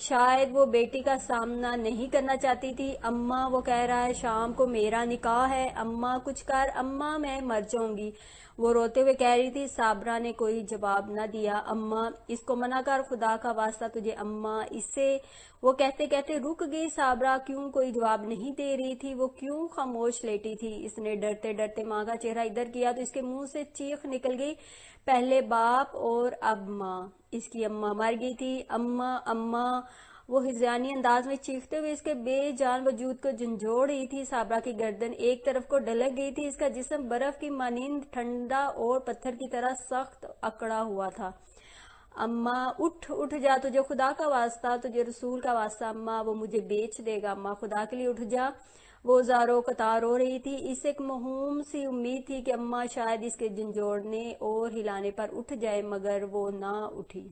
شاید وہ بیٹی کا سامنا نہیں کرنا چاہتی تھی۔ اماں، وہ کہہ رہا ہے شام کو میرا نکاح ہے، اماں کچھ کر، اماں میں مر جاؤں گی، وہ روتے ہوئے کہہ رہی تھی۔ صابرہ نے کوئی جواب نہ دیا۔ اماں اس کو منع کر، خدا کا واسطہ تجھے، اماں اسے، وہ کہتے کہتے رک گئی۔ صابرہ کیوں کوئی جواب نہیں دے رہی تھی، وہ کیوں خاموش لیٹی تھی؟ اس نے ڈرتے ڈرتے ماں کا چہرہ ادھر کیا تو اس کے منہ سے چیخ نکل گئی، پہلے باپ اور اب ماں، اس کی اماں مر گئی تھی۔ اماں، اماں، وہ ہذیانی انداز میں چیختے ہوئے اس کے بے جان وجود کو جھنجھوڑ رہی تھی۔ صابرہ کی گردن ایک طرف کو ڈھلک گئی تھی، اس کا جسم برف کی مانند ٹھنڈا اور پتھر کی طرح سخت اکڑا ہوا تھا۔ اماں اٹھ، اٹھ جا، تجھے خدا کا واسطہ، تجھے رسول کا واسطہ، اماں وہ مجھے بیچ دے گا، اماں خدا کے لیے اٹھ جا۔ وہ زاروں قطار رو رہی تھی۔ اسے ایک موہوم سی امید تھی کہ اماں شاید اس کے جھنجھوڑنے اور ہلانے پر اٹھ جائے، مگر وہ نہ اٹھی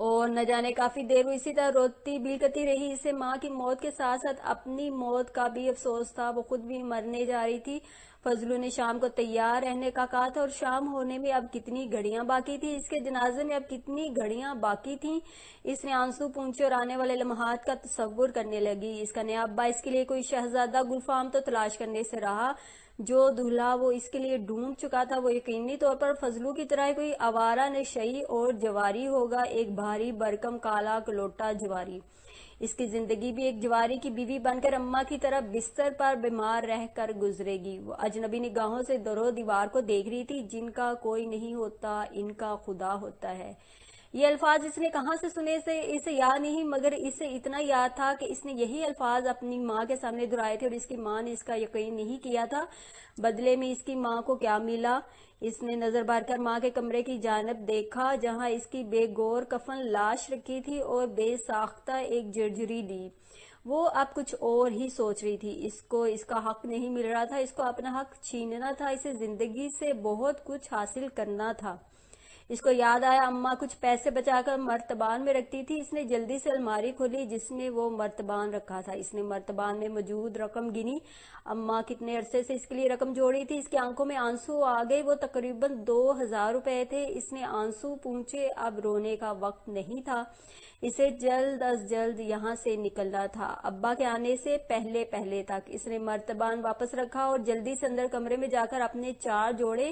اور نہ جانے کافی دیر وہ اسی طرح روتی بلکتی رہی۔ اسے ماں کی موت کے ساتھ ساتھ اپنی موت کا بھی افسوس تھا، وہ خود بھی مرنے جا رہی تھی۔ فضلو نے شام کو تیار رہنے کا کہا تھا اور شام ہونے میں اب کتنی گھڑیاں باقی تھی، اس کے جنازے میں اب کتنی گھڑیاں باقی تھیں۔ اس نے آنسو پونچھے اور آنے والے لمحات کا تصور کرنے لگی۔ اس کا نیا ابا اس کے لیے کوئی شہزادہ گلفام تو تلاش کرنے سے رہا، جو دلہا وہ اس کے لیے ڈھونڈ چکا تھا وہ یقینی طور پر فضلو کی طرح کوئی آوارہ نشئی اور جواری ہوگا، ایک بھاری بھرکم کالا کلوٹا جواری۔ اس کی زندگی بھی ایک جواری کی بیوی بن کر اماں کی طرح بستر پر بیمار رہ کر گزرے گی۔ وہ اجنبی نگاہوں سے در و دیوار کو دیکھ رہی تھی۔ جن کا کوئی نہیں ہوتا ان کا خدا ہوتا ہے، یہ الفاظ اس نے کہاں سے سنے اسے یاد نہیں، مگر اسے اتنا یاد تھا کہ اس نے یہی الفاظ اپنی ماں کے سامنے دہرائے تھے اور اس کی ماں نے اس کا یقین نہیں کیا تھا۔ بدلے میں اس کی ماں کو کیا ملا؟ اس نے نظر بھر کر ماں کے کمرے کی جانب دیکھا جہاں اس کی بے گور کفن لاش رکھی تھی اور بے ساختہ ایک جرجری دی۔ وہ اب کچھ اور ہی سوچ رہی تھی۔ اس کو اس کا حق نہیں مل رہا تھا، اس کو اپنا حق چھیننا تھا، اسے زندگی سے بہت کچھ حاصل کرنا تھا۔ اس کو یاد آیا اماں کچھ پیسے بچا کر مرتبان میں رکھتی تھی۔ اس نے جلدی سے الماری کھولی جس میں وہ مرتبان رکھا تھا۔ اس نے مرتبان میں موجود رقم گنی۔ اماں کتنے عرصے سے اس کے لیے رقم جوڑی تھی۔ اس کی آنکھوں میں آنسو آ گئے، وہ تقریباً 2000 روپے تھے۔ اس نے آنسو پونچھے، اب رونے کا وقت نہیں تھا، اسے جلد از جلد یہاں سے نکلنا تھا، ابا کے آنے سے پہلے پہلے تک۔ اس نے مرتبان واپس رکھا اور جلدی سے اندر کمرے میں جا کر اپنے 4 جوڑے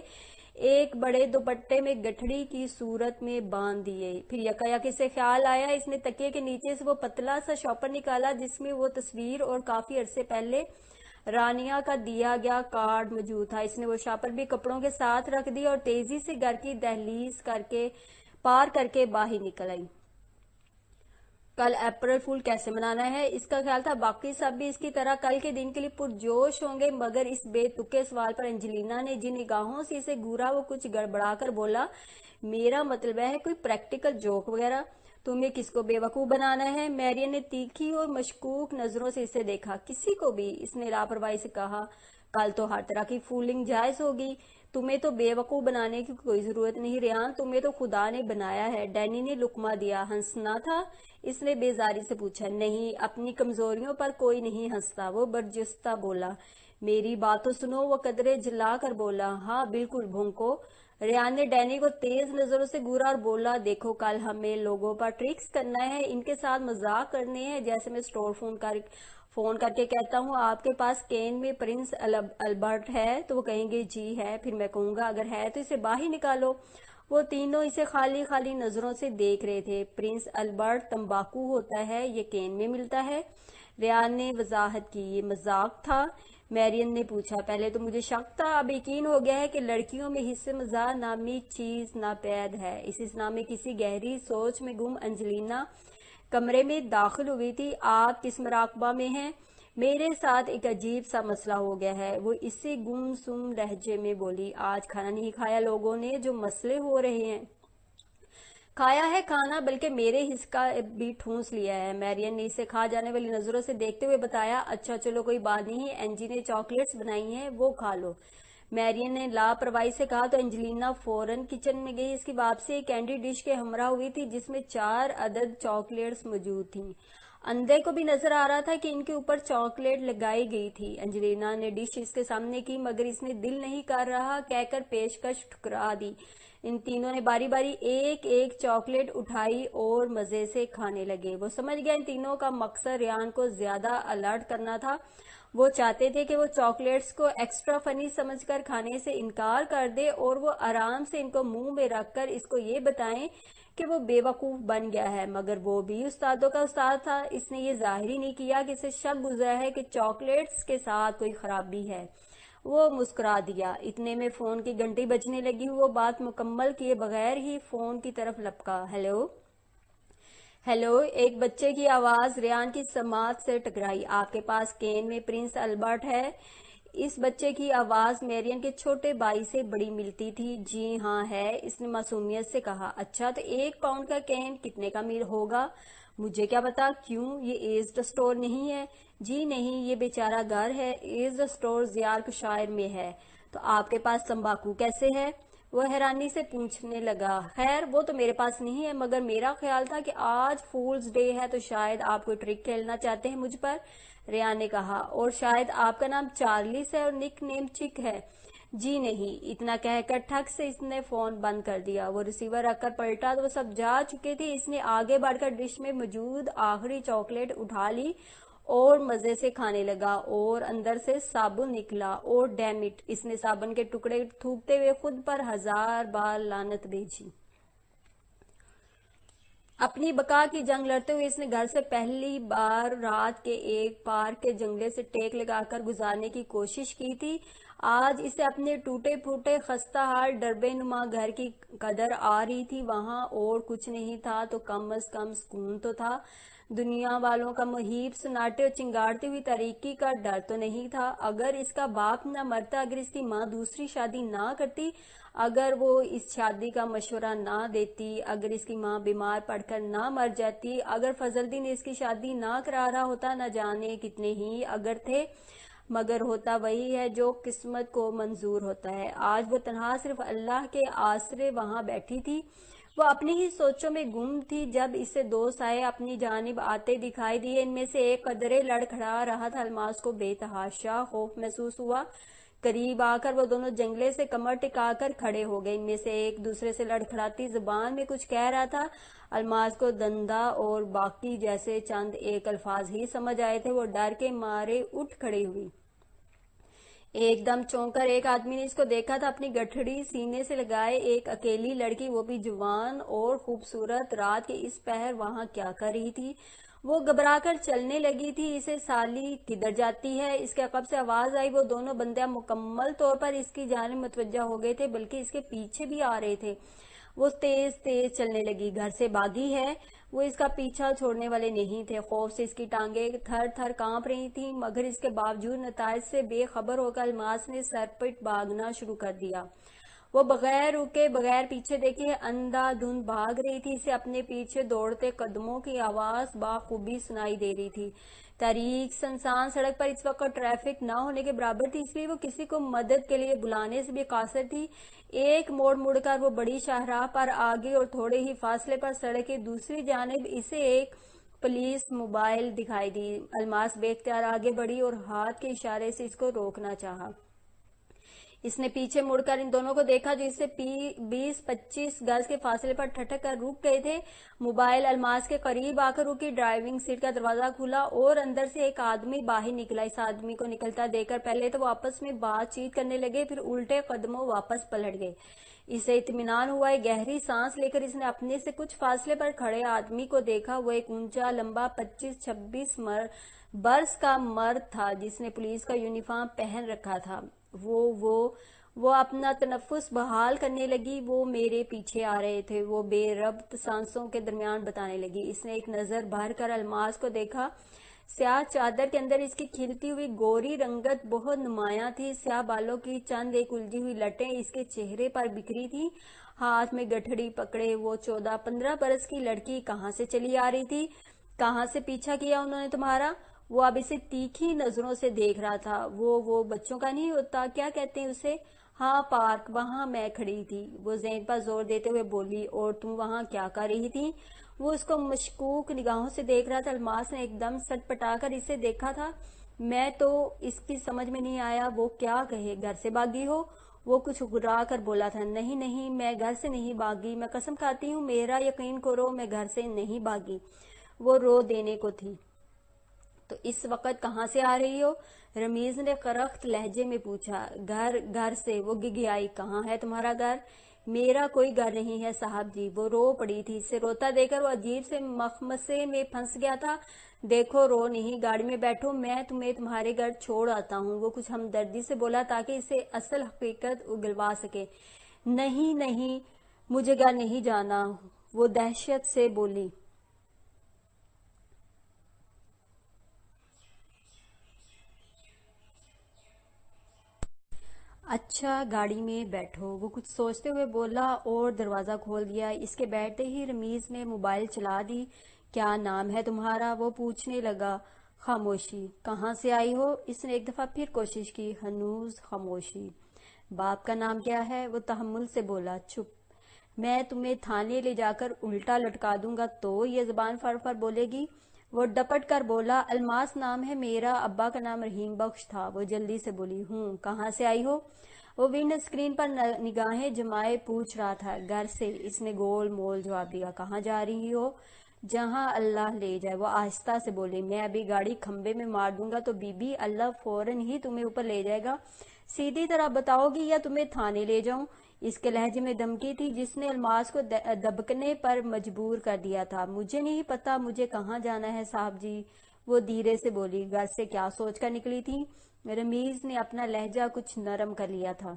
ایک بڑے دوپٹے میں گٹھڑی کی صورت میں باندھ دیے۔ پھر یکایک اسے خیال آیا، اس نے تکیے کے نیچے سے وہ پتلا سا شاپر نکالا جس میں وہ تصویر اور کافی عرصے پہلے رانیہ کا دیا گیا کارڈ موجود تھا۔ اس نے وہ شاپر بھی کپڑوں کے ساتھ رکھ دی اور تیزی سے گھر کی دہلیز پار کر کے باہر نکل آئی۔ کل اپریل فول کیسے منانا ہے؟ اس کا خیال تھا باقی سب بھی اس کی طرح کل کے دن کے لیے پرجوش ہوں گے، مگر اس بے تکے سوال پر انجلینا نے جن نگاہوں سے اسے گھورا وہ کچھ گڑبڑا کر بولا، میرا مطلب ہے کوئی پریکٹیکل جوک وغیرہ، تمہیں کس کو بے وقوف بنانا ہے؟ میرین نے تیکھی اور مشکوک نظروں سے اسے دیکھا۔ کسی کو بھی، اس نے لاپرواہی سے کہا، کل تو ہر طرح کی فولنگ جائز ہوگی، تمہیں تو بے وقوف بنانے کی کوئی ضرورت نہیں ریان، تمہیں تو خدا نے بنایا ہے۔ ڈینی نے لقمہ دیا۔ ہنسنا تھا؟ اس نے بیزاری سے پوچھا۔ نہیں، اپنی کمزوریوں پر کوئی نہیں ہنستا، وہ برجستہ بولا۔ میری بات تو سنو، وہ قدرے جلا کر بولا۔ ہاں بالکل بھونکو۔ ریان نے ڈینی کو تیز نظروں سے گھورا اور بولا، دیکھو کل ہمیں لوگوں پر ٹرکس کرنا ہے، ان کے ساتھ مذاق کرنے ہیں، جیسے میں اسٹور فون کر کے کہتا ہوں آپ کے پاس کین میں پرنس البرٹ ہے تو وہ کہیں گے جی ہے، پھر میں کہوں گا اگر ہے تو اسے باہر نکالو۔ وہ تینوں اسے خالی خالی نظروں سے دیکھ رہے تھے۔ پرنس البرٹ تمباکو ہوتا ہے، یہ کین میں ملتا ہے، ریان نے وضاحت کی۔ یہ مذاق تھا؟ میرین نے پوچھا۔ پہلے تو مجھے شک تھا، اب یقین ہو گیا ہے کہ لڑکیوں میں حصہ مزاح نامی چیز ناپید ہے۔ اس نام میں کسی گہری سوچ میں گم انجلینا کمرے میں داخل ہوئی تھی۔ آپ کس مراقبہ میں ہیں؟ میرے ساتھ ایک عجیب سا مسئلہ ہو گیا ہے، وہ اسی گم سم لہجے میں بولی۔ آج کھانا نہیں کھایا لوگوں نے، جو مسئلے ہو رہے ہیں؟ کھایا ہے کھانا، بلکہ میرے حصہ کا بھی ٹھونس لیا ہے، میرین نے اسے کھا جانے والی نظروں سے دیکھتے ہوئے بتایا۔ اچھا چلو کوئی بات نہیں، اینجی نے چاکلیٹس بنائی ہیں، وہ کھا لو، میرین نے لاپرواہی سے کہا تو انجلینا فوراً کچن میں گئی۔ اس کی واپسی ایک کینڈی ڈش کے ہمراہ ہوئی تھی جس میں 4 عدد چاکلیٹس موجود تھیں۔ اندھے کو بھی نظر آ رہا تھا کہ ان کے اوپر چاکلیٹ لگائی گئی تھی۔ انجلینا نے ڈش اس کے سامنے کی مگر اس نے دل نہیں کر رہا کہہ کر پیشکش ٹھکرا دی۔ ان تینوں نے باری باری ایک ایک چاکلیٹ اٹھائی اور مزے سے کھانے لگے۔ وہ سمجھ گیا ان تینوں کا مقصد ریان کو زیادہ الرٹ کرنا تھا۔ وہ چاہتے تھے کہ وہ چاکلیٹس کو ایکسٹرا فنی سمجھ کر کھانے سے انکار کر دے اور وہ آرام سے ان کو منہ میں رکھ کر اس کو یہ بتائیں کہ وہ بے وقوف بن گیا ہے، مگر وہ بھی استادوں کا استاد تھا۔ اس نے یہ ظاہر ہی نہیں کیا کہ اسے شک گزرا ہے کہ چاکلیٹس کے ساتھ کوئی خرابی ہے۔ وہ مسکرا دیا۔ اتنے میں فون کی گھنٹی بجنے لگی۔ وہ بات مکمل کیے بغیر ہی فون کی طرف لپکا۔ ہیلو ہیلو، ایک بچے کی آواز ریان کی سماعت سے ٹکرائی۔ آپ کے پاس کین میں پرنس البرٹ ہے؟ اس بچے کی آواز میرین کے چھوٹے بھائی سے بڑی ملتی تھی۔ جی ہاں ہے، اس نے معصومیت سے کہا۔ اچھا تو 1 پاؤنڈ کا کین کتنے کا ہوگا؟ مجھے کیا پتا۔ کیوں، یہ ایزڈ اسٹور نہیں ہے؟ جی نہیں، یہ بیچارہ گھر ہے۔ ایزڈ اسٹور یارکشائر میں ہے۔ تو آپ کے پاس تمباکو کیسے ہے؟ وہ حیرانی سے پوچھنے لگا۔ خیر وہ تو میرے پاس نہیں ہے، مگر میرا خیال تھا کہ آج فولز ڈے ہے تو شاید آپ کوئی ٹرک کھیلنا چاہتے ہیں مجھ پر، ریان نے کہا۔ اور شاید آپ کا نام چارلس ہے اور نک نیم چک ہے۔ جی نہیں، اتنا کہہ کر ٹھک سے اس نے فون بند کر دیا۔ وہ ریسیور رکھ کر پلٹا تو وہ سب جا چکے تھے۔ اس نے آگے بڑھ کر ڈش میں موجود آخری چاکلیٹ اٹھا لی اور مزے سے کھانے لگا اور اندر سے صابن نکلا اور ڈیم اٹ، اس نے صابن کے ٹکڑے تھوکتے ہوئے خود پر 1000 بار لعنت بھیجی۔ اپنی بقا کی جنگ لڑتے ہوئے اس نے گھر سے پہلی بار رات کے ایک پارک کے جنگلے سے ٹیک لگا کر گزارنے کی کوشش کی تھی۔ آج اسے اپنے ٹوٹے پھوٹے خستہ حال ڈربے نما گھر کی قدر آ رہی تھی۔ وہاں اور کچھ نہیں تھا تو کم از کم سکون تو تھا۔ دنیا والوں کا مہیب سناٹے اور چنگاڑتی ہوئی تاریکی کا ڈر تو نہیں تھا۔ اگر اس کا باپ نہ مرتا، اگر اس کی ماں دوسری شادی نہ کرتی، اگر وہ اس شادی کا مشورہ نہ دیتی، اگر اس کی ماں بیمار پڑ کر نہ مر جاتی، اگر فضل دین اس کی شادی نہ کرا رہا ہوتا، نہ جانے کتنے ہی اگر تھے، مگر ہوتا وہی ہے جو قسمت کو منظور ہوتا ہے۔ آج وہ تنہا صرف اللہ کے آسرے وہاں بیٹھی تھی۔ وہ اپنی ہی سوچوں میں گم تھی جب اسے 2 سائے اپنی جانب آتے دکھائی دیے۔ ان میں سے ایک قدرے لڑکھڑا رہا تھا۔ الماس کو بے تحاشا خوف محسوس ہوا۔ قریب آ کر وہ دونوں جنگلے سے کمر ٹکا کر کھڑے ہو گئے۔ ان میں سے ایک دوسرے سے لڑکھڑاتی زبان میں کچھ کہہ رہا تھا۔ الماس کو دندا اور باقی جیسے چند ایک الفاظ ہی سمجھ آئے تھے۔ وہ ڈر کے مارے اٹھ کھڑی ہوئی۔ ایک دم چونک کر ایک آدمی نے اس کو دیکھا تھا، اپنی گٹھڑی سینے سے لگائے ایک اکیلی لڑکی، وہ بھی جوان اور خوبصورت، رات کے اس پہر وہاں کیا کر رہی تھی؟ وہ گھبرا کر چلنے لگی تھی۔ اسے سالی کدھر جاتی ہے؟ اس کے عقب سے آواز آئی۔ وہ دونوں بندے مکمل طور پر اس کی جانب متوجہ ہو گئے تھے، بلکہ اس کے پیچھے بھی آ رہے تھے۔ وہ تیز تیز چلنے لگی۔ گھر سے باغی ہے؟ وہ اس کا پیچھا چھوڑنے والے نہیں تھے۔ خوف سے اس کی ٹانگیں تھر تھر کانپ رہی تھیں، مگر اس کے باوجود نتائج سے بے خبر ہو کر الماس نے سرپٹ بھاگنا شروع کر دیا۔ وہ بغیر رکے، بغیر پیچھے دیکھے اندھا دھند بھاگ رہی تھی۔ اسے اپنے پیچھے دوڑتے قدموں کی آواز بخوبی سنائی دے رہی تھی۔ تاریک سنسان سڑک پر اس وقت ٹریفک نہ ہونے کے برابر تھی، اس لیے وہ کسی کو مدد کے لیے بلانے سے بھی قاصر تھی۔ ایک موڑ مڑ کر وہ بڑی شاہراہ پر آگئی اور تھوڑے ہی فاصلے پر سڑک کی دوسری جانب اسے ایک پولیس موبائل دکھائی دی۔ الماس بے اختیار آگے بڑھی اور ہاتھ کے اشارے سے اس کو روکنا چاہا۔ اس نے پیچھے مڑ کر ان دونوں کو دیکھا جو اس سے 20-25 گز کے فاصلے پر ٹھٹک کر رک گئے تھے۔ موبائل الماس کے قریب آ کر رکی۔ ڈرائیونگ سیٹ کا دروازہ کھلا اور اندر سے ایک آدمی باہر نکلا۔ اس آدمی کو نکلتا دیکھ کر پہلے تو وہ آپس میں بات چیت کرنے لگے، پھر الٹے قدموں واپس پلٹ گئے۔ اسے اطمینان ہوا۔ ایک گہری سانس لے کر اس نے اپنے سے کچھ فاصلے پر کھڑے آدمی کو دیکھا۔ وہ ایک اونچا لمبا 25-26 برس کا مرد تھا جس نے پولیس کا یونیفارم پہن رکھا تھا۔ وہ اپنا تنفس بحال کرنے لگی۔ وہ میرے پیچھے آ رہے تھے، وہ بے ربط سانسوں کے درمیان بتانے لگی۔ اس نے ایک نظر بھر کر الماس کو دیکھا۔ سیاہ چادر کے اندر اس کی کھلتی ہوئی گوری رنگت بہت نمایاں تھی۔ سیاہ بالوں کی چند ایک الجھی ہوئی لٹیں اس کے چہرے پر بکھری تھی۔ ہاتھ میں گٹھڑی پکڑے وہ 14-15 برس کی لڑکی کہاں سے چلی آ رہی تھی؟ کہاں سے پیچھا کیا انہوں نے تمہارا؟ وہ اب اسے تیکھی نظروں سے دیکھ رہا تھا۔ وہ بچوں کا نہیں ہوتا، کیا کہتے ہیں اسے؟ ہاں پارک، وہاں میں کھڑی تھی، وہ زین پر زور دیتے ہوئے بولی۔ اور تم وہاں کیا کر رہی تھی؟ وہ اس کو مشکوک نگاہوں سے دیکھ رہا تھا۔ الماس نے ایک دم سٹ پٹا کر اسے دیکھا تھا۔ میں تو اس کی سمجھ میں نہیں آیا وہ کیا کہے۔ گھر سے بھاگی ہو؟ وہ کچھ گھبرا کر بولا تھا۔ نہیں نہیں، میں گھر سے نہیں بھاگی، میں قسم کھاتی ہوں، میرا یقین کرو، میں گھر سے نہیں بھاگی۔ وہ رو دینے کو تھی۔ تو اس وقت کہاں سے آ رہی ہو؟ رمیز نے کرخت لہجے میں پوچھا۔ گھر سے، وہ گگیائی۔ کہاں ہے تمہارا گھر؟ میرا کوئی گھر نہیں ہے صاحب جی۔ وہ رو پڑی تھی۔ اسے روتا دیکھ کر وہ عجیب سے مخمصے میں پھنس گیا تھا۔ دیکھو رو نہیں، گاڑی میں بیٹھو، میں تمہیں تمہارے گھر چھوڑ آتا ہوں، وہ کچھ ہمدردی سے بولا تاکہ اسے اصل حقیقت اگلوا سکے۔ نہیں نہیں، مجھے گھر نہیں جانا، وہ دہشت سے بولی۔ اچھا گاڑی میں بیٹھو، وہ کچھ سوچتے ہوئے بولا اور دروازہ کھول دیا۔ اس کے بیٹھتے ہی رمیز نے موبائل چلا دی۔ کیا نام ہے تمہارا؟ وہ پوچھنے لگا۔ خاموشی۔ کہاں سے آئی ہو؟ اس نے ایک دفعہ پھر کوشش کی۔ ہنوز خاموشی۔ باپ کا نام کیا ہے؟ وہ تحمل سے بولا۔ چپ۔ میں تمہیں تھانے لے جا کر الٹا لٹکا دوں گا تو یہ زبان فر فر بولے گی؟ وہ ڈپٹ کر بولا۔ الماس نام ہے میرا، ابا کا نام رحیم بخش تھا۔ وہ جلدی سے بولی۔ ہوں، کہاں سے آئی ہو؟ وہ ونڈو اسکرین پر نگاہیں جمائے پوچھ رہا تھا۔ گھر سے، اس نے گول مول جواب دیا۔ کہاں جا رہی ہو؟ جہاں اللہ لے جائے، وہ آہستہ سے بولی۔ میں ابھی گاڑی کھمبے میں مار دوں گا تو بی بی، اللہ فوراً ہی تمہیں اوپر لے جائے گا۔ سیدھی طرح بتاؤ گی یا تمہیں تھانے لے جاؤں؟ اس کے لہجے میں دھمکی تھی جس نے الماس کو دبکنے پر مجبور کر دیا تھا۔ مجھے نہیں پتا مجھے کہاں جانا ہے صاحب جی، وہ دھیرے سے بولی۔ گھر سے کیا سوچ کر نکلی تھی؟ رمیز نے اپنا لہجہ کچھ نرم کر لیا تھا۔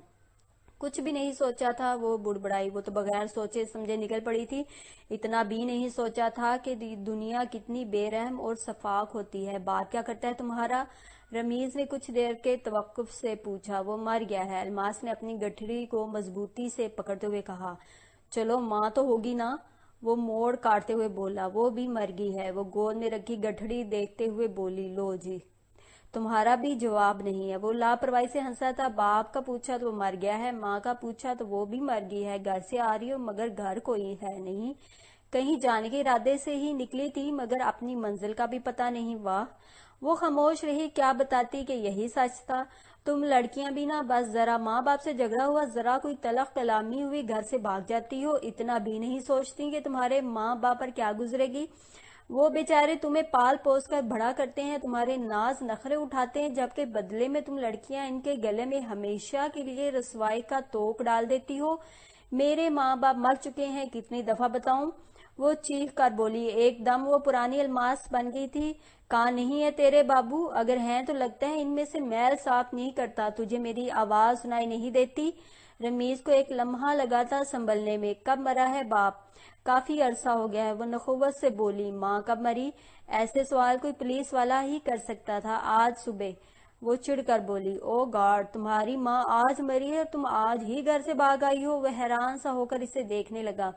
کچھ بھی نہیں سوچا تھا، وہ بڑبڑائی۔ وہ تو بغیر سوچے سمجھے نکل پڑی تھی۔ اتنا بھی نہیں سوچا تھا کہ دنیا کتنی بے رحم اور شفاق ہوتی ہے۔ باپ کیا کرتا ہے تمہارا؟ رمیز نے کچھ دیر کے توقف سے پوچھا۔ وہ مر گیا ہے، الماس نے اپنی گٹھڑی کو مضبوطی سے پکڑتے ہوئے کہا۔ چلو ماں تو ہوگی نا؟ وہ موڑ کاٹتے ہوئے بولا۔ وہ بھی مر گئی ہے، وہ گود میں رکھی گٹھڑی دیکھتے ہوئے بولی۔ لو جی، تمہارا بھی جواب نہیں ہے۔ وہ لاپرواہی سے ہنسا تھا۔ باپ کا پوچھا تو وہ مر گیا ہے، ماں کا پوچھا تو وہ بھی مر گئی ہے۔ گھر سے آ رہی ہو مگر گھر کوئی ہے نہیں، کہیں جانے کے ارادے سے ہی نکلی تھی مگر اپنی منزل کا بھی پتہ نہیں۔ واہ! وہ خاموش رہی۔ کیا بتاتی کہ یہی سچ تھا؟ تم لڑکیاں بھی نا، بس ذرا ماں باپ سے جھگڑا ہوا، ذرا کوئی تلخ کلامی ہوئی، گھر سے بھاگ جاتی ہو، اتنا بھی نہیں سوچتی کہ تمہارے ماں باپ پر کیا گزرے گی۔ وہ بیچارے تمہیں پال پوس کر بڑا کرتے ہیں، تمہارے ناز نخرے اٹھاتے ہیں، جبکہ بدلے میں تم لڑکیاں ان کے گلے میں ہمیشہ کے لیے رسوائی کا توق ڈال دیتی ہو۔ میرے ماں باپ مر چکے ہیں، کتنی دفعہ بتاؤں؟ وہ چیخ کر بولی۔ ایک دم وہ پرانی الماس بن گئی تھی۔ کان نہیں ہے تیرے بابو؟ اگر ہیں تو لگتا ہے ان میں سے میل صاف نہیں کرتا، تجھے میری آواز سنائی نہیں دیتی؟ رمیز کو ایک لمحہ لگا تھا سنبھلنے میں۔ کب مرا ہے باپ؟ کافی عرصہ ہو گیا ہے، وہ نخوت سے بولی۔ ماں کب مری؟ ایسے سوال کوئی پولیس والا ہی کر سکتا تھا۔ آج صبح، وہ چڑ کر بولی۔ او گاڈ، تمہاری ماں آج مری ہے اور تم آج ہی گھر سے بھاگ آئی ہو؟ وہ حیران سا ہو کر اسے دیکھنے لگا۔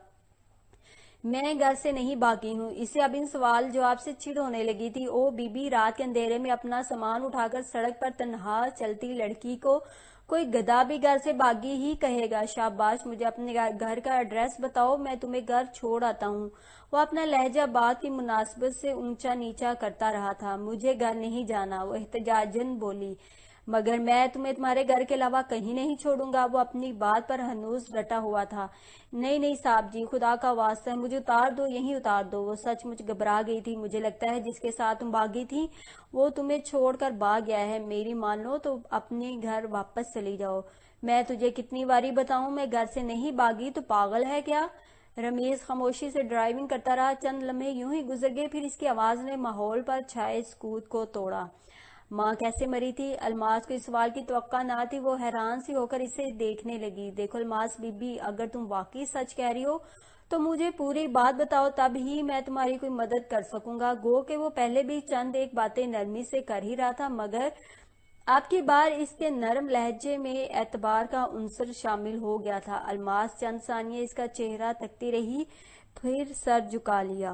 میں گھر سے نہیں بھاگی ہوں۔ اسے اب ان سوال جواب سے چڑ ہونے لگی تھی۔ او بی بی، رات کے اندھیرے میں اپنا سامان اٹھا کر سڑک پر تنہا چلتی لڑکی کو کوئی گدھا بھی گھر سے بھاگی ہی کہے گا۔ شاباش، مجھے اپنے گھر کا ایڈریس بتاؤ، میں تمہیں گھر چھوڑ آتا ہوں۔ وہ اپنا لہجہ بات کی مناسبت سے اونچا نیچا کرتا رہا تھا۔ مجھے گھر نہیں جانا، وہ احتجاجاً بولی۔ مگر میں تمہیں تمہارے گھر کے علاوہ کہیں نہیں چھوڑوں گا۔ وہ اپنی بات پر ہنوز ڈٹا ہوا تھا۔ نہیں نہیں صاحب جی، خدا کا واسطہ ہے، مجھے اتار دو، یہیں اتار دو۔ وہ سچ مچ گھبرا گئی تھی۔ مجھے لگتا ہے جس کے ساتھ تم بھاگی تھی وہ تمہیں چھوڑ کر بھاگ گیا ہے۔ میری مانو تو اپنے گھر واپس چلی جاؤ۔ میں تجھے کتنی باری بتاؤں، میں گھر سے نہیں بھاگی، تو پاگل ہے کیا؟ رمیز خاموشی سے ڈرائیونگ کرتا رہا۔ چند لمحے یوں ہی گزر گئے، پھر اس کی آواز نے ماحول پر چھائے سکوت کو توڑا۔ ماں کیسے مری تھی؟ الماس کو اس سوال کی توقع نہ تھی۔ وہ حیران سی ہو کر اسے دیکھنے لگی۔ دیکھو الماس بی بی، اگر تم واقعی سچ کہہ رہی ہو تو مجھے پوری بات بتاؤ، تب ہی میں تمہاری کوئی مدد کر سکوں گا۔ گو کہ وہ پہلے بھی چند ایک باتیں نرمی سے کر ہی رہا تھا، مگر اب کی بار اس کے نرم لہجے میں اعتبار کا عنصر شامل ہو گیا تھا۔ الماس چند ثانیے اس کا چہرہ تکتی رہی، پھر سر جھکا لیا۔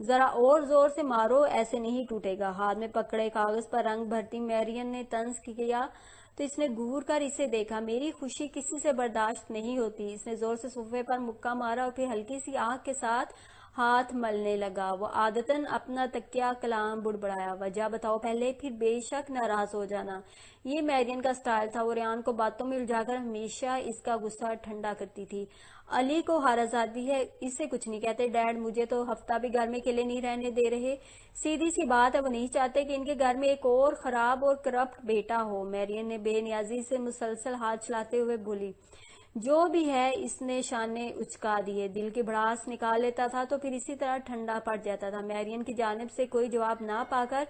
ذرا اور زور سے مارو، ایسے نہیں ٹوٹے گا۔ ہاتھ میں پکڑے کاغذ پر رنگ بھرتی میرین نے طنز کیا تو اس نے گھور کر اسے دیکھا۔ میری خوشی کسی سے برداشت نہیں ہوتی۔ اس نے زور سے صفحے پر مکہ مارا اور پھر ہلکی سی آنکھ کے ساتھ ہاتھ ملنے لگا۔ وہ عادتاً اپنا تکیہ کلام بڑبڑایا، وجہ بتاؤ پہلے، پھر بے شک ناراض ہو جانا۔ یہ میرین کا سٹائل تھا۔ وہ ریان کو باتوں میں الجھا کر ہمیشہ اس کا غصہ ٹھنڈا کرتی تھی۔ علی کو حارث آتی ہے، اسے کچھ نہیں کہتے ڈیڈ، مجھے تو ہفتہ بھی گھر میں اکیلے نہیں رہنے دے رہے۔ سیدھی سی بات ہے، وہ نہیں چاہتے کہ ان کے گھر میں ایک اور خراب اور کرپٹ بیٹا ہو۔ میرین نے بے نیازی سے مسلسل ہاتھ چلاتے ہوئے بولی۔ جو بھی ہے، اس نے شانے اچکا دیے، دل کی بھڑاس نکال لیتا تھا تو پھر اسی طرح ٹھنڈا پڑ جاتا تھا۔ میرین کی جانب سے کوئی جواب نہ پا کر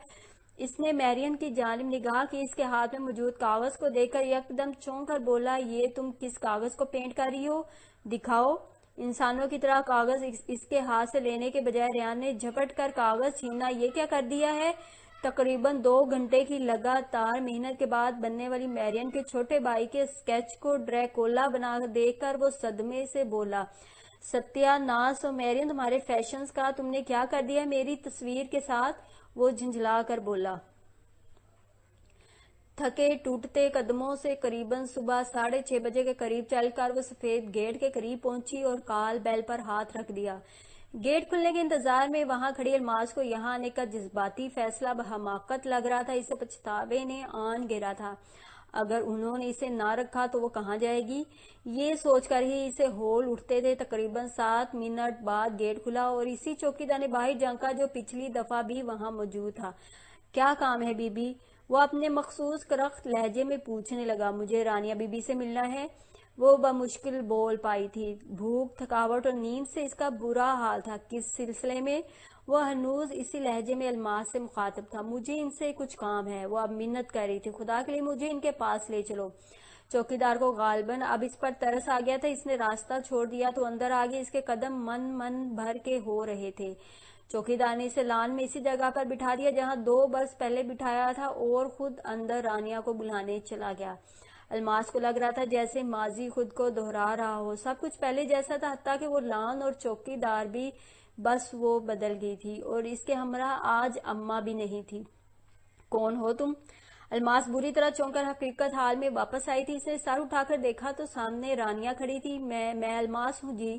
اس نے میرین کی جانب نگاہ کی، اس کے ہاتھ میں موجود کاغذ کو دیکھ کر یکدم چونک کر بولا، یہ تم کس کاغذ کو پینٹ کر رہی ہو؟ دکھاؤ۔ انسانوں کی طرح کاغذ اس کے ہاتھ سے لینے کے بجائے ریان نے جھپٹ کر کاغذ چھیننا یہ کیا کر دیا ہے؟ تقریباً 2 گھنٹے کی لگاتار محنت کے بعد بننے والی میرین کے چھوٹے بھائی کے اسکیچ کو ڈریکولا بنا دیکھ کر وہ صدمے سے بولا، ستیہ ناس ہو میرین تمہارے فیشنز کا، تم نے کیا کر دیا میری تصویر کے ساتھ؟ وہ جھنجھلا کر بولا۔ تھکے ٹوٹتے قدموں سے قریباً صبح 6:30 بجے کے قریب چل کر وہ سفید گیٹ کے قریب پہنچی اور کال بیل پر ہاتھ رکھ دیا۔ گیٹ کھلنے کے انتظار میں وہاں کھڑی الماس کو یہاں آنے کا جذباتی فیصلہ حماقت لگ رہا تھا۔ اسے پچھتاوے نے آن گھیرا تھا۔ اگر انہوں نے اسے نہ رکھا تو وہ کہاں جائے گی؟ یہ سوچ کر ہی اسے ہول اٹھتے تھے۔ تقریباً 7 منٹ بعد گیٹ کھلا اور اسی چوکیدار نے باہر جھانکا جو پچھلی دفعہ بھی وہاں موجود تھا۔ کیا کام ہے بی بی؟ وہ اپنے مخصوص کرخت لہجے میں پوچھنے لگا۔ مجھے رانیہ بی بی سے ملنا ہے، وہ بمشکل بول پائی تھی۔ بھوک، تھکاوٹ اور نیند سے اس کا برا حال تھا۔ کس سلسلے میں؟ وہ ہنوز اسی لہجے میں الماس سے مخاطب تھا۔ مجھے ان سے کچھ کام ہے۔ وہ اب منت کر رہی تھی، خدا کے لیے مجھے ان کے پاس لے چلو۔ چوکیدار کو غالباً اب اس پر ترس آ گیا تھا۔ اس نے راستہ چھوڑ دیا تو اندر آگے اس کے قدم من بھر کے ہو رہے تھے۔ چوکیدار نے اسے لان میں اسی جگہ پر بٹھا دیا جہاں 2 برس پہلے بٹھایا تھا اور خود اندر رانیہ کو بلانے چلا گیا۔ الماس کو لگ رہا تھا جیسے ماضی خود کو دہرا رہا ہو۔ سب کچھ پہلے جیسا تھا، حتیٰ کہ وہ لان اور چوکیدار بھی، بس وہ بدل گئی تھی اور اس کے ہمراہ آج اماں بھی نہیں تھی۔ کون ہو تم؟ الماس بری طرح چونک کر حقیقت حال میں واپس آئی تھی۔ اس نے سر اٹھا کر دیکھا تو سامنے رانیہ کھڑی تھی۔ میں الماس ہوں جی۔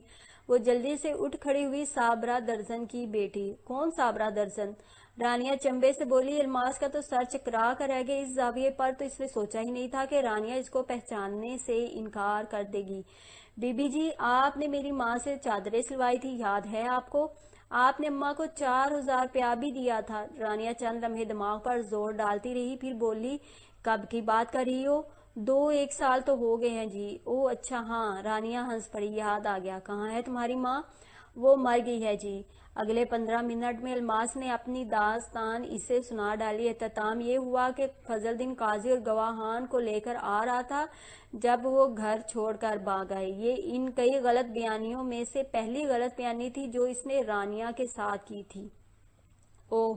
وہ جلدی سے اٹھ کھڑی ہوئی، صابرہ درزن کی بیٹی۔ کون صابرہ درزن؟ رانیہ چمبے سے بولی۔ الماس کا تو سر چکرا کر رہ گیا۔ اس زاویے پر تو اس نے سوچا ہی نہیں تھا کہ رانیہ اس کو پہچاننے سے انکار کر دے گی۔ بی بی جی، آپ نے میری ماں سے چادریں سلوائی تھی، یاد ہے آپ کو؟ آپ نے اماں کو 4,000 روپیہ بھی دیا تھا۔ رانیہ چند لمحے دماغ پر زور ڈالتی رہی، پھر بولی، کب کی بات کر رہی ہو؟ 2-1 سال تو ہو گئے ہیں جی۔ اوہ اچھا، ہاں۔ رانیہ ہنس پڑی، یاد آ گیا۔ کہاں ہے تمہاری ماں؟ وہ مر گئی ہے جی۔ اگلے 15 منٹ میں الماس نے اپنی داستان اسے سنا ڈالی۔ اختتام یہ ہوا کہ فضل الدین قاضی اور گواہان کو لے کر آ رہا تھا جب وہ گھر چھوڑ کر بھاگ آئے۔ یہ ان کئی غلط بیانیوں میں سے پہلی غلط بیانی تھی جو اس نے رانیہ کے ساتھ کی تھی۔ اوہ!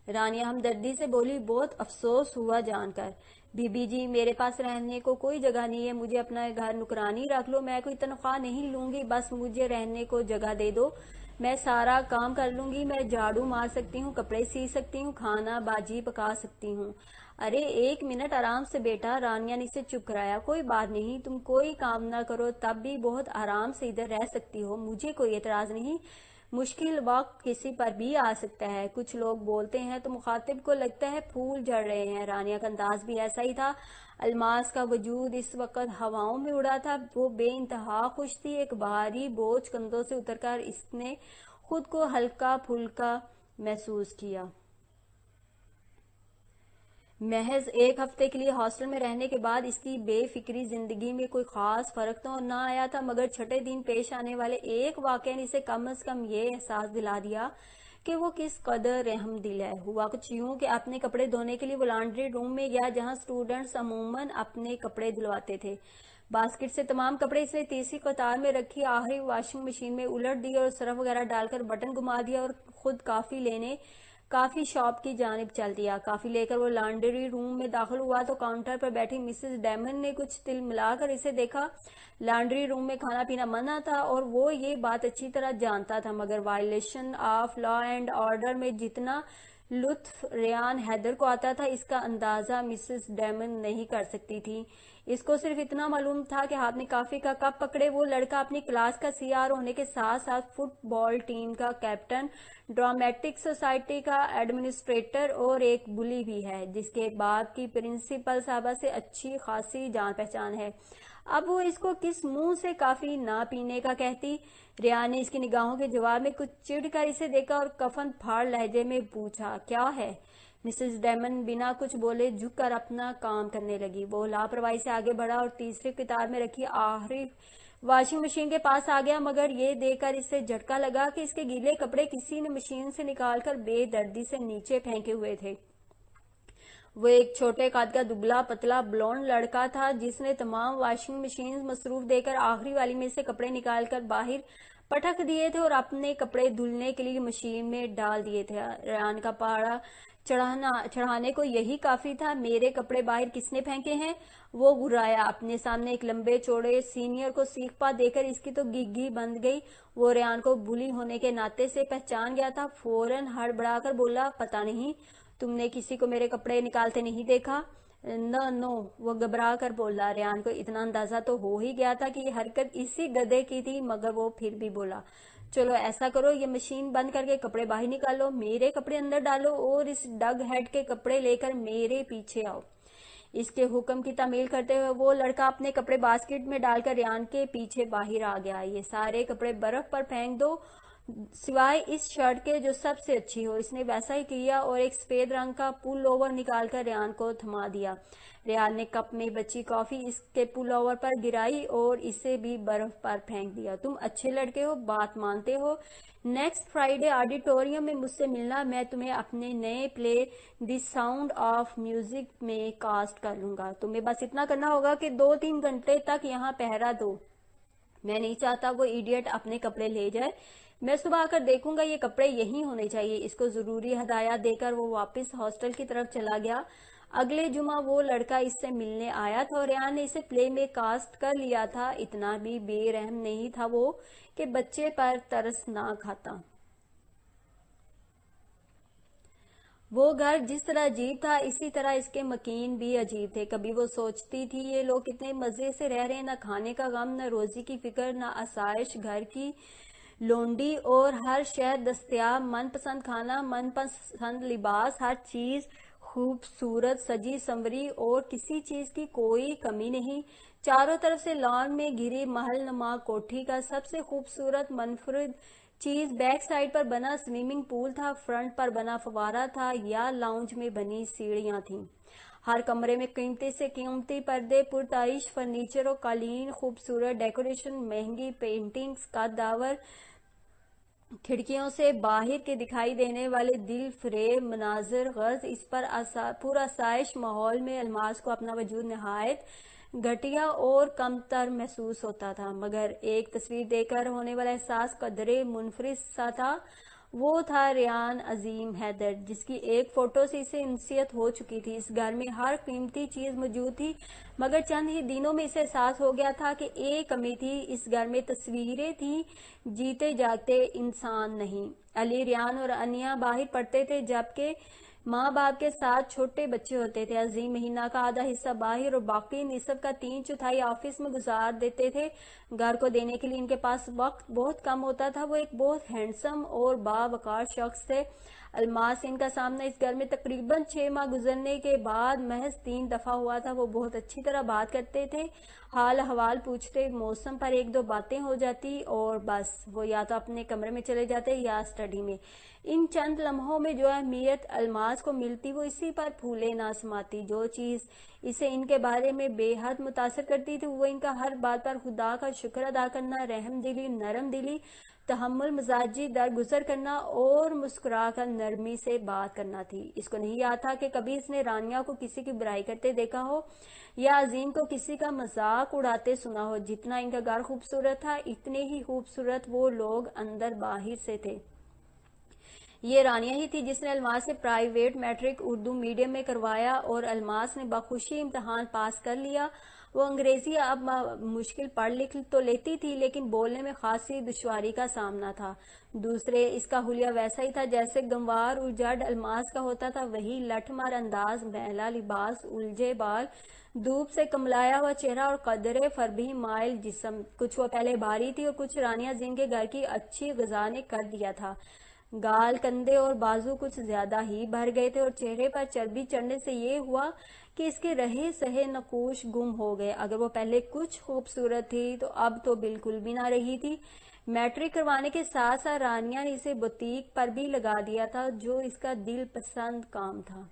رانیہ ہمدردی سے بولی، بہت افسوس ہوا جان کر۔ بی بی جی، میرے پاس رہنے کو کوئی جگہ نہیں ہے، مجھے اپنا گھر نکرانی رکھ لو، میں کوئی تنخواہ نہیں لوں گی، بس مجھے رہنے کو جگہ دے دو، میں سارا کام کر لوں گی، میں جھاڑو مار سکتی ہوں، کپڑے سی سکتی ہوں، کھانا باجی پکا سکتی ہوں۔ ارے 1 منٹ آرام سے بیٹا، رانیہ نے اسے چپ کرایا۔ کوئی بات نہیں، تم کوئی کام نہ کرو تب بھی بہت آرام سے ادھر رہ سکتی ہو، مجھے کوئی اعتراض نہیں۔ مشکل وقت کسی پر بھی آ سکتا ہے، کچھ لوگ بولتے ہیں تو مخاطب کو لگتا ہے پھول جھڑ رہے ہیں۔ رانیہ کا انداز بھی ایسا ہی تھا۔ الماس کا وجود اس وقت ہواؤں میں اڑا تھا، وہ بے انتہا خوش تھی۔ ایک بھاری بوجھ کندھوں سے اتر کر اس نے خود کو ہلکا پھلکا محسوس کیا۔ محض 1 ہفتے کے لیے ہاسٹل میں رہنے کے بعد اس کی بے فکری زندگی میں کوئی خاص فرق تو نہ آیا تھا، مگر چھٹے دن پیش آنے والے ایک واقعے نے اسے کم از کم یہ احساس دلا دیا کہ وہ کس قدر رحم دل ہے۔ ہوا کچھ یوں کہ اپنے کپڑے دھونے کے لیے وہ لانڈری روم میں گیا جہاں اسٹوڈنٹس عموماً اپنے کپڑے دھلواتے تھے۔ باسکٹ سے تمام کپڑے اس نے تیسری قطار میں رکھی، آخری واشنگ مشین میں الٹ دیے اور سرف وغیرہ ڈال کر بٹن گھما دیا اور خود کافی لینے کافی شاپ کی جانب چل دیا۔ کافی لے کر وہ لانڈری روم میں داخل ہوا تو کاؤنٹر پر بیٹھی مسز ڈیمن نے کچھ تل ملا کر اسے دیکھا۔ لانڈری روم میں کھانا پینا منع تھا اور وہ یہ بات اچھی طرح جانتا تھا، مگر violation of law and order میں جتنا لطف ریان حیدر کو آتا تھا اس کا اندازہ مسز ڈیمن نہیں کر سکتی تھی۔ اس کو صرف اتنا معلوم تھا کہ ہاتھ میں کافی کا کپ پکڑے وہ لڑکا اپنی کلاس کا سی آر ہونے کے ساتھ ساتھ فٹ بال ٹیم کا کیپٹن، ڈرامیٹک سوسائٹی کا ایڈمنسٹریٹر اور ایک بلی بھی ہے، جس کے باپ کی پرنسپل صاحبہ سے اچھی خاصی جان پہچان ہے۔ اب وہ اس کو کس منہ سے کافی نہ پینے کا کہتی؟ ریان نے اس کی نگاہوں کے جواب میں کچھ چڑھ کر اسے دیکھا اور کفن پھاڑ لہجے میں پوچھا، کیا ہے؟ مسز ڈیمن بنا کچھ بولے جھک کر اپنا کام کرنے لگی۔ وہ لاپرواہی سے آگے بڑھا اور تیسری قطار میں رکھی آخری واشنگ مشین کے پاس آ گیا، مگر یہ دیکھ کر اسے جھٹکا لگا کہ اس کے گیلے کپڑے کسی نے مشین سے نکال کر بے دردی سے نیچے پھینکے ہوئے تھے۔ وہ ایک چھوٹے قد کا دبلا پتلا بلونڈ لڑکا تھا جس نے تمام واشنگ مشین مصروف دے کر آخری والی میں سے کپڑے نکال کر باہر پٹک دیے تھے اور اپنے کپڑے دھلنے کے لیے مشین میں ڈال دیے تھے۔ ریان کا پاڑا چڑھانے کو یہی کافی تھا۔ میرے کپڑے باہر کس نے پھینکے ہیں؟ وہ گھرایا۔ اپنے سامنے ایک لمبے چوڑے سینئر کو سیخ پا دے کر اس کی تو گگھی بند گئی۔ وہ ریان کو بلی ہونے کے ناطے سے پہچان گیا تھا۔ فوراً ہڑبڑا کر بولا، پتہ نہیں، تم نے کسی کو میرے کپڑے نکالتے نہیں دیکھا؟ نو، وہ گھبرا کر بولا۔ ریان کو اتنا اندازہ تو ہو ہی گیا تھا کہ یہ حرکت اسی گدھے کی تھی، مگر وہ پھر بھی بولا، چلو ایسا کرو، یہ مشین بند کر کے کپڑے باہر نکالو، میرے کپڑے اندر ڈالو اور اس ڈگ ہیڈ کے کپڑے لے کر میرے پیچھے آؤ۔ اس کے حکم کی تعمیل کرتے ہوئے وہ لڑکا اپنے کپڑے باسکٹ میں ڈال کر ریان کے پیچھے باہر آ گیا۔ یہ سارے کپڑے برف پر پھینک دو سوائے اس شرٹ کے جو سب سے اچھی ہو۔ اس نے ویسا ہی کیا اور ایک سفید رنگ کا پل اوور نکال کر ریان کو تھما دیا۔ ریان نے کپ میں بچی کافی اس کے پل اوور پر گرائی اور اسے بھی برف پر پھینک دیا۔ تم اچھے لڑکے ہو، بات مانتے ہو، نیکسٹ فرائیڈے آڈیٹوریم میں مجھ سے ملنا، میں تمہیں اپنے نئے پلے دی ساؤنڈ آف میوزک میں کاسٹ کر لوں گا۔ تمہیں بس اتنا کرنا ہوگا کہ 2-3 گھنٹے تک یہاں پہرا دو۔ میں نہیں چاہتا وہ ایڈیٹ اپنے کپڑے لے جائے۔ میں صبح آ کر دیکھوں گا، یہ کپڑے یہی ہونے چاہیے۔ اس کو ضروری ہدایات دے کر وہ واپس ہاسٹل کی طرف چلا گیا۔ اگلے جمعہ وہ لڑکا اس سے ملنے آیا تھا اور ریان نے اسے پلے میں کاسٹ کر لیا تھا۔ اتنا بھی بے رحم نہیں تھا وہ کہ بچے پر ترس نہ کھاتا۔ وہ گھر جس طرح عجیب تھا اسی طرح اس کے مکین بھی عجیب تھے۔ کبھی وہ سوچتی تھی یہ لوگ کتنے مزے سے رہ رہے ہیں، نہ کھانے کا غم، نہ روزی کی فکر، نہ آسائش، گھر کی لونڈی اور ہر شے دستیاب، من پسند کھانا، من پسند لباس، ہر چیز خوبصورت سجی سنوری اور کسی چیز کی کوئی کمی نہیں۔ چاروں طرف سے لان میں گھری محل نما کوٹھی کا سب سے خوبصورت منفرد چیز بیک سائڈ پر بنا سوئمنگ پول تھا، فرنٹ پر بنا فوارہ تھا یا لاؤنج میں بنی سیڑھیاں تھیں۔ ہر کمرے میں قیمتی سے قیمتی پردے، پرتعیش فرنیچر و قالین، خوبصورت ڈیکوریشن، مہنگی پینٹنگز، قد داور کھڑکیوں سے باہر کے دکھائی دینے والے دل فریب مناظر، غرض اس پرآسائش ماحول میں الماس کو اپنا وجود نہایت گھٹیا اور کمتر محسوس ہوتا تھا، مگر ایک تصویر دیکھ کر ہونے والا احساس قدرے منفرد سا تھا۔ وہ تھا ریان عظیم حیدر، جس کی ایک فوٹو سے اسے انسیت ہو چکی تھی۔ اس گھر میں ہر قیمتی چیز موجود تھی، مگر چند ہی دنوں میں اسے احساس ہو گیا تھا کہ ایک کمی تھی، اس گھر میں تصویریں تھیں، جیتے جاگتے انسان نہیں۔ علی، ریان اور انیا باہر پڑھتے تھے جبکہ ماں باپ کے ساتھ چھوٹے بچے ہوتے تھے۔ عظیم مہینہ کا آدھا حصہ باہر اور باقی نصف کا 3/4 آفس میں گزار دیتے تھے۔ گھر کو دینے کے لیے ان کے پاس وقت بہت کم ہوتا تھا۔ وہ ایک بہت ہینڈسم اور باوقار شخص تھے۔ الماس ان کا سامنا اس گھر میں تقریباً 6 ماہ گزرنے کے بعد محض 3 دفعہ ہوا تھا۔ وہ بہت اچھی طرح بات کرتے تھے، حال احوال پوچھتے، موسم پر 1-2 باتیں ہو جاتی اور بس وہ یا تو اپنے کمرے میں چلے جاتے یا اسٹڈی میں۔ ان چند لمحوں میں جو اہمیت الماس کو ملتی وہ اسی پر پھولے نہ سماتی۔ جو چیز اسے ان کے بارے میں بے حد متاثر کرتی تھی وہ ان کا ہر بات پر خدا کا شکر ادا کرنا، رحم دلی، نرم دلی، تحمل مزاجی، درگزر کرنا اور مسکرا کر نرمی سے بات کرنا تھی۔ اس کو نہیں یاد تھا کہ کبھی اس نے رانیہ کو کسی کی برائی کرتے دیکھا ہو یا عظیم کو کسی کا مذاق اڑاتے سنا ہو۔ جتنا ان کا گھر خوبصورت تھا اتنے ہی خوبصورت وہ لوگ اندر باہر سے تھے۔ یہ رانیہ ہی تھی جس نے الماس سے پرائیویٹ میٹرک اردو میڈیم میں کروایا اور الماس نے بخوشی امتحان پاس کر لیا۔ وہ انگریزی اب مشکل پڑھ لکھ تو لیتی تھی لیکن بولنے میں خاصی دشواری کا سامنا تھا۔ دوسرے اس کا حلیہ ویسا ہی تھا جیسے گنوار اور جڈ الماس کا ہوتا تھا، وہی لٹھ مار انداز، میلا لباس، الجھے بال، دھوپ سے کملایا ہوا چہرہ اور قدرے فربھی مائل جسم۔ کچھ وہ پہلے بھاری تھی اور کچھ رانیہ زین کے گھر کی اچھی غذا نے کر دیا تھا۔ گال، کندھے اور بازو کچھ زیادہ ہی بھر گئے تھے اور چہرے پر چربی چڑھنے سے یہ ہوا کہ اس کے رہے سہے نقوش گم ہو گئے۔ اگر وہ پہلے کچھ خوبصورت تھی تو اب تو بالکل بھی نہ رہی تھی۔ میٹرک کروانے کے ساتھ ساتھ رانیہ نے اسے بوتیک پر بھی لگا دیا تھا جو اس کا دل پسند کام تھا۔